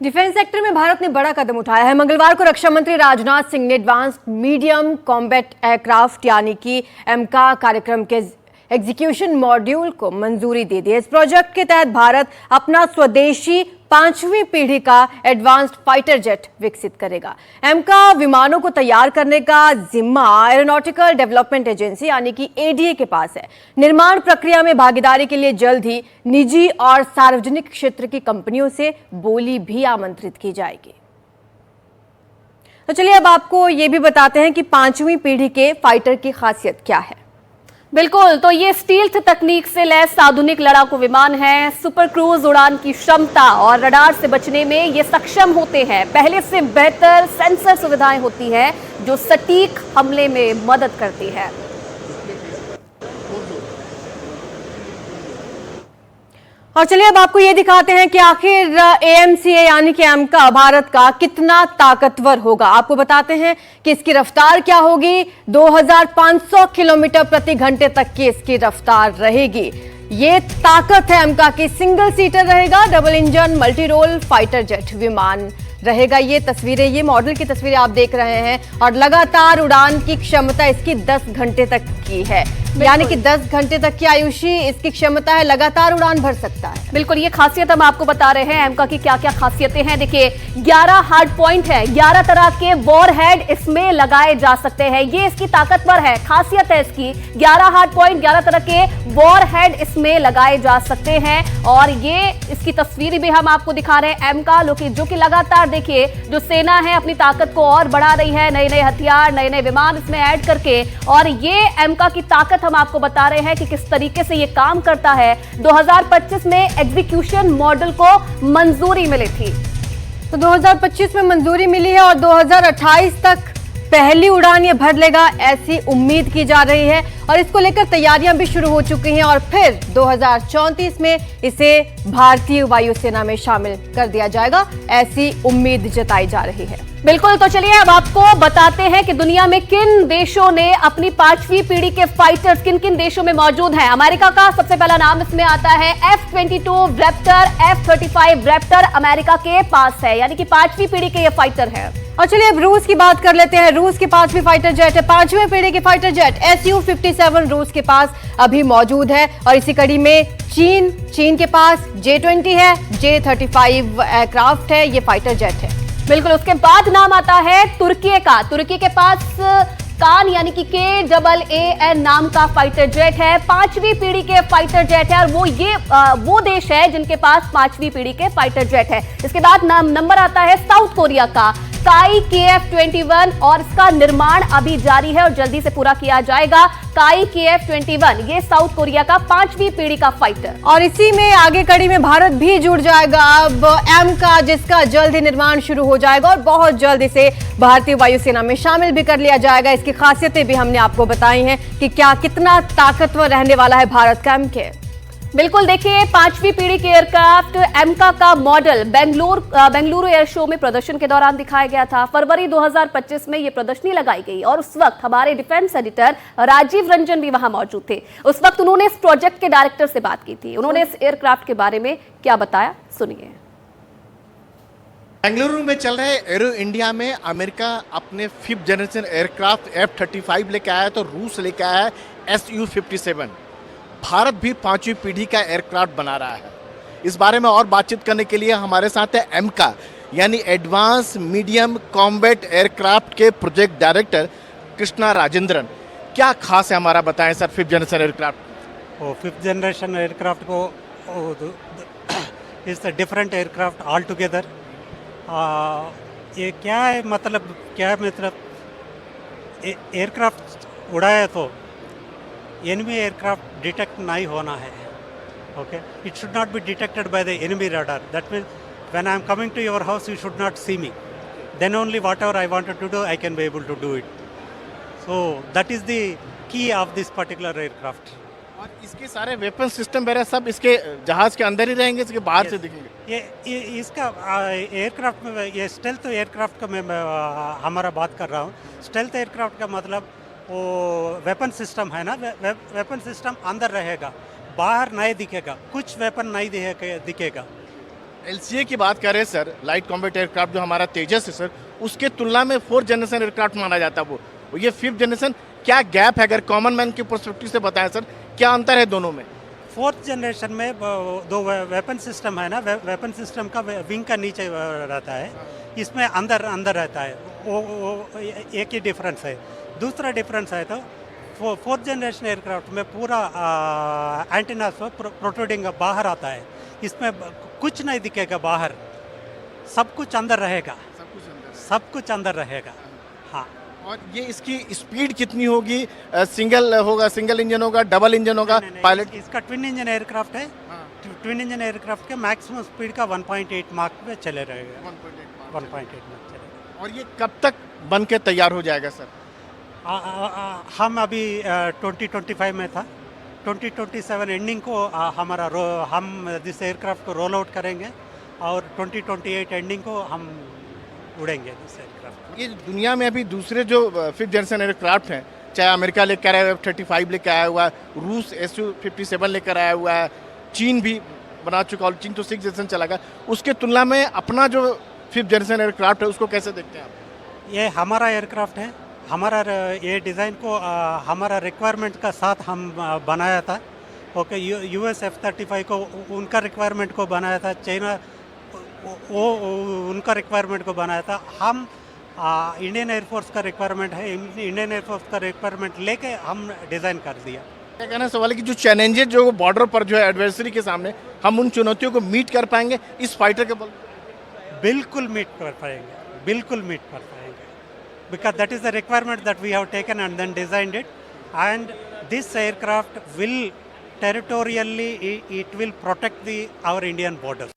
Defence sector में भारत ने बड़ा कदम उठाया है। मंगलवार को रक्षा मंत्री राजनाथ सिंह ने एडवांस्ड मीडियम कॉम्बैट एयरक्राफ्ट यानी कि एमका कार्यक्रम के एग्जीक्यूशन मॉड्यूल को मंजूरी दे दी है। इस प्रोजेक्ट के तहत भारत अपना स्वदेशी 5वीं पीढ़ी का एडवांस्ड फाइटर जेट विकसित करेगा। एमका विमानों को तैयार करने का जिम्मा एरोनॉटिकल डेवलपमेंट एजेंसी यानी कि एडीए के पास है। निर्माण प्रक्रिया में भागीदारी के लिए जल्द ही निजी और सार्वजनिक क्षेत्र की कंपनियों से बोली भी आमंत्रित की जाएगी। तो चलिए अब आपको ये भी बताते हैं कि 5वीं पीढ़ी के फाइटर की खासियत क्या है। बिल्कुल, तो ये स्टील्थ तकनीक से लैस आधुनिक लड़ाकू विमान है। सुपर क्रूज उड़ान की क्षमता और रडार से बचने में ये सक्षम होते हैं। पहले से बेहतर सेंसर सुविधाएं होती हैं जो सटीक हमले में मदद करती है। और चलिए अब आपको ये दिखाते हैं कि आखिर एएमसीए यानी कि एमका भारत का कितना ताकतवर होगा। आपको बताते हैं कि इसकी रफ्तार क्या होगी। 2500 किलोमीटर प्रति घंटे तक की इसकी रफ्तार रहेगी। ये ताकत है एमका की। सिंगल सीटर रहेगा, double engine multi role fighter jet विमान रहेगा। ये तस्वीरें, ये मॉडल की तस्वीरें आप देख रहे हैं और लगातार उड़ान की क्षमता इसकी 10 घंटे तक की है। यानी कि 10 घंटे तक की आयुषी इसकी क्षमता है, लगातार उड़ान भर सकता है। बिल्कुल, ये खासियत हम आपको बता रहे हैं एमका की क्या क्या खासियतें हैं। देखिए 11 हार्ड पॉइंट है, 11 तरह के वॉर हेड इसमें लगाए जा सकते हैं। ये इसकी ताकतवर है, खासियत है इसकी। 11 हार्ड पॉइंट, 11 तरह के वॉर हेड इसमें लगाए जा सकते हैं। और ये इसकी तस्वीर भी हम आपको दिखा रहे हैं एमका जो कि लगातार देखिए जो सेना है अपनी ताकत को और बढ़ा रही है, नए नए हथियार, नए नए विमान इसमें ऐड करके। और ये एमका की ताकत हम आपको बता रहे हैं कि किस तरीके से ये काम करता है। 2025 में एग्जीक्यूशन मॉडल को मंजूरी मिली थी, तो 2025 में मंजूरी मिली है और 2028 तक पहली उड़ान ये भर लेगा, ऐसी उम्मीद की जा रही है। और इसको लेकर तैयारियां भी शुरू हो चुकी हैं और फिर 2034 में इसे भारतीय वायुसेना में शामिल कर दिया जाएगा, ऐसी उम्मीद जताई जा रही है। बिल्कुल, तो चलिए अब आपको बताते हैं कि दुनिया में किन देशों ने अपनी 5वीं पीढ़ी के फाइटर्स किन किन देशों में मौजूद हैं। अमेरिका का सबसे पहला नाम इसमें आता है। F-22 Raptor, F-35 Raptor America के पास है, यानी कि 5वीं पीढ़ी के ये फाइटर है। और चलिए अब रूस की बात कर लेते हैं। रूस के पास भी फाइटर जेट है, 5वीं पीढ़ी के फाइटर जेट Su-57 रूस के पास अभी मौजूद है। और इसी कड़ी में चीन के पास J-20 है, J-35 एयरक्राफ्ट है, ये फाइटर जेट है। बिल्कुल, उसके बाद नाम आता है तुर्की का। तुर्की के पास कान यानी कि KAAN नाम का फाइटर जेट है, 5वीं पीढ़ी के फाइटर जेट है। और वो देश है जिनके पास 5वीं पीढ़ी के फाइटर जेट है। इसके बाद नंबर आता है साउथ कोरिया का काई KF-21 और इसका निर्माण अभी जारी है और जल्दी से पूरा किया जाएगा। काई KF-21 ये साउथ कोरिया का 5वीं पीढ़ी का फाइटर। और इसी में आगे कड़ी में भारत भी जुड़ जाएगा अब एमका, जिसका जल्द ही निर्माण शुरू हो जाएगा और बहुत जल्द इसे भारतीय वायुसेना में शामिल भी कर लिया जाएगा। इसकी खासियतें भी हमने आपको बताई हैं कि क्या कितना ताकतवर रहने वाला है भारत का एमके। बिल्कुल, देखिए 5वीं पीढ़ी के एयरक्राफ्ट एमका का मॉडल बेंगलुरु एयर शो में प्रदर्शन के दौरान दिखाया गया था। फरवरी 2025 में ये प्रदर्शनी लगाई गई और उस वक्त हमारे डिफेंस एडिटर राजीव रंजन भी वहां मौजूद थे। उस वक्त उन्होंने इस प्रोजेक्ट के डायरेक्टर से बात की थी। उन्होंने इस एयरक्राफ्ट के बारे में क्या बताया, सुनिए। बेंगलुरु में चल रहे एरो इंडिया में अमेरिका अपने 5th जनरेशन एयरक्राफ्ट F-35 लेके आया तो रूस लेके आया Su-57। भारत भी 5वीं पीढ़ी का एयरक्राफ्ट बना रहा है। इस बारे में और बातचीत करने के लिए हमारे साथ है एमका यानी एडवांस मीडियम कॉम्बैट एयरक्राफ्ट के प्रोजेक्ट डायरेक्टर कृष्णा राजेंद्रन। क्या खास है हमारा बताएं sir 5th generation aircraft. 5th generation aircraft को is the different aircraft all together. ये क्या है मतलब एयरक्राफ्ट उड़ाया तो एनिमी एयरक्राफ्ट डिटेक्ट नहीं होना है। Okay, it should not be detected by the enemy radar. That means when I am coming to your house you should not see me, then only whatever I wanted to do I can be able to do it. So that is the key of this particular aircraft. और इसके सारे weapon system वगैरह सब इसके जहाज के अंदर ही रहेंगे, इसके बाहर से दिखेंगे। ये इसका एयरक्राफ्ट में ये स्टेल्थ एयरक्राफ्ट का मैं हमारा बात कर रहा हूँ। स्टेल्थ एयरक्राफ्ट का मतलब वो वेपन सिस्टम है ना, वेपन सिस्टम अंदर रहेगा, बाहर नहीं दिखेगा, कुछ वेपन नहीं दिखेगा। एलसीए की बात करें सर, लाइट कॉम्बैट एयरक्राफ्ट जो हमारा तेजस है सर, उसके तुलना में 4th जनरेशन एयरक्राफ्ट माना जाता है वो ये 5th जनरेशन, क्या गैप है? अगर कॉमन मैन के पर्सपेक्टिव से बताएं सर, क्या अंतर है दोनों में? 4th जनरेशन में दो वेपन सिस्टम है ना, वेपन सिस्टम का विंग का नीचे रहता है, इसमें अंदर अंदर रहता है, वो एक ही डिफरेंस है। दूसरा डिफरेंस है तो 4th जनरेशन एयरक्राफ्ट में पूरा एंटीना प्रोट्रूडिंग बाहर आता है, इसमें कुछ नहीं दिखेगा बाहर, सब कुछ अंदर रहेगा, सब कुछ अंदर रहेगा। हाँ, और ये इसकी स्पीड कितनी होगी? सिंगल इंजन होगा, डबल इंजन होगा? पायलट इसका ट्विन इंजन एयरक्राफ्ट है, ट्विन इंजन एयरक्राफ्ट के मैक्सिमम स्पीड का 1.8 मार्क पे चले रहेगा, 1.8 मार्क चलेगा। और ये कब तक बन के तैयार हो जाएगा सर? हम अभी 2025 में था, 2027 एंडिंग को हम जिस एयरक्राफ्ट को रोल आउट करेंगे और 2028 एंडिंग को हम उड़ेंगे इस एयरक्राफ्ट। ये दुनिया में अभी दूसरे जो 5th जनरेशन एयरक्राफ्ट हैं, चाहे अमेरिका लेकर आया हुआ F-35 लेकर आया हुआ है, रूस Su-57 लेकर आया हुआ है, चीन भी बना चुका और चीन तो 6th जनरेशन चला गया, उसके तुलना में अपना जो 5th जनरेशन एयरक्राफ्ट है उसको कैसे देखते हैं आप? ये हमारा एयरक्राफ्ट है, हमारा ये डिज़ाइन को हमारा रिक्वायरमेंट का साथ हम बनाया था। ओके, US F-35 को उनका रिक्वायरमेंट को बनाया था, चाइना वो उनका रिक्वायरमेंट को बनाया था। हम इंडियन एयरफोर्स का रिक्वायरमेंट है, इंडियन एयरफोर्स का रिक्वायरमेंट लेके हम डिज़ाइन कर दिया। क्या कहना सवाल है कि जो चैलेंजेस जो बॉर्डर पर जो है एडवर्सरी के सामने, हम उन चुनौतियों को मीट कर पाएंगे इस फाइटर के बल? बिल्कुल मीट कर पाएंगे, बिल्कुल मीट कर पाएंगे, because that is the requirement that we have taken and then designed it, and this aircraft will territorially it will protect our Indian borders.